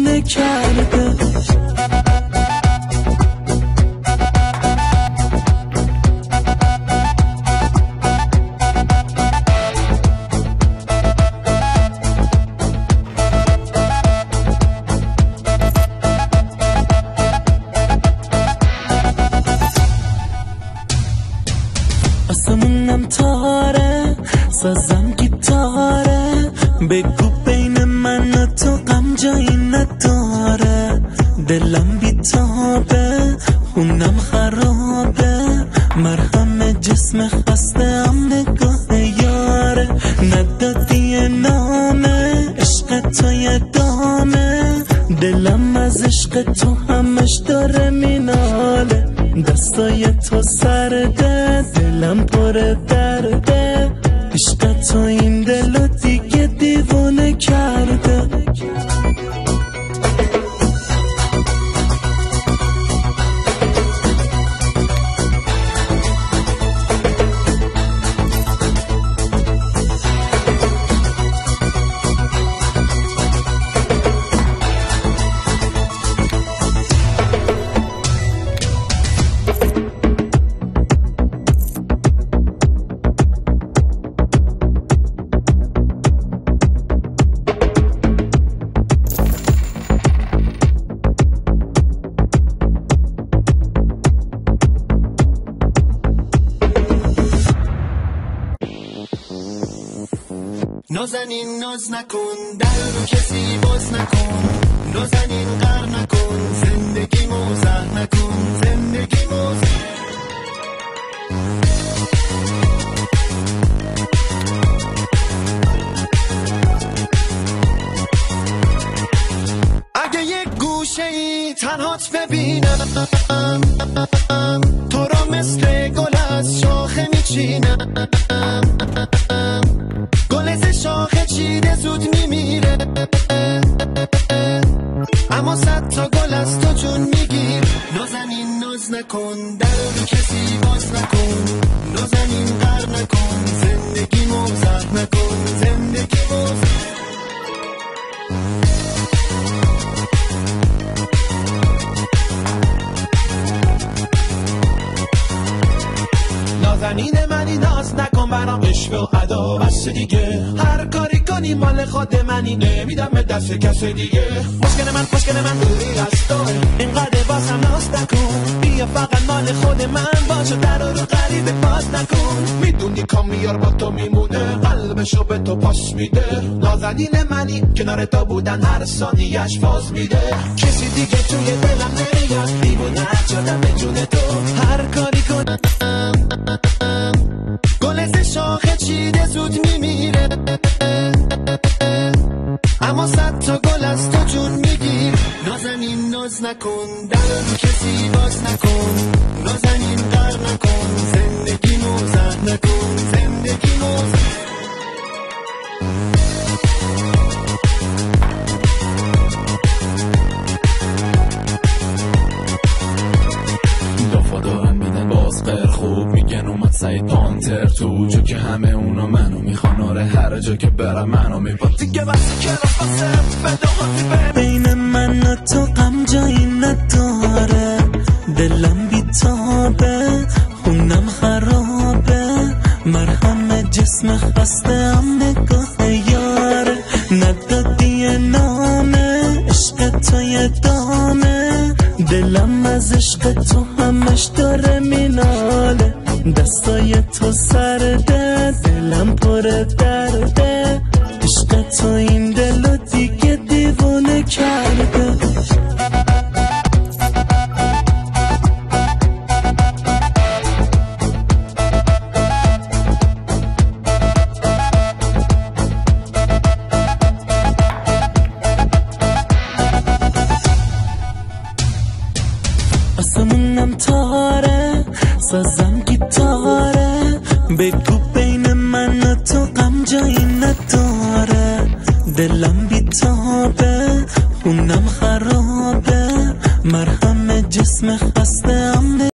دیوونه کرده. آسمونم تاره، سازم گیتاره، بگو بین من و تو غم جایی نداره. دلم بیتابه، خونم خرابه، مرهم جسم خسته ام نگاه یاره. ندادی نامه عشق تو یادمه، دلم از عشق تو همش داره میناله. دستای تو سرده، دلم پر درده، عشق تو این دلو دیگه دیوونه کرده. نازنین ناز نکن، در رو کسی باز نکن، نازنین قهر نکن، زندگی موزه نکن، زندگی موزه. اگه یک گوشه ای تنهات ببینم، تو رو مثل گل از شاخه میچینم. شاخه چیده زود میمیره، اما صد تا گل از تو جون میگیر. نازنین ناز نکن، در رو کسی باز نکن، نازنین قهر نکن، زندگی موزه نکن، زندگی موزه. نازنین منی ناز نکن، برام عشق و ادا بس دیگه. هر کاری کنی مال خود منی، نمیدم به دست کس دیگه. مشکل من دوری از توه، اینقدر بازم ناز نکن، بیا فقط مال خود من باش و در رو غریبه باز نکن. میدونی کامیار با تو میمونه، قلبشو به تو پاس میده. نازنین منی کنار تو بودن هر ثانیه‌اش فاز میده. کسی دیگه توی دلم نمیاد، دیوونه شدم به جون تو. هر کاری کنم گل شاخه چیده زود میمیره، اما صد تا گل از تو جون میگیر. نازنین ناز نکن، در رو کسی باز نکن، نازنین قهر نکن، زندگی موزه نکن، زندگی موزه. خوب میگن اومد سعید پانتر تو جو که همه اونا منو میخوان. آره هر جا که برم منو میباد دیگه بس کلاس باسم بین من و تو غم جایی نداره. دلم بیتابه، خونم خرابه، مرهم جسم خسته ام نگاه یاره. ندادی نامه عشق تو یادمه، دلم از عشق تو همش داره میناله. دستای تو سرده، دلم پر درده، عشق تو این دلو دیگه دیوونه کرده. آسمونم تاره، سازم گیتاره، بگو بین من و تو غم جایی نداره. دلم بیتابه، خونم خرابه، مرهم جسم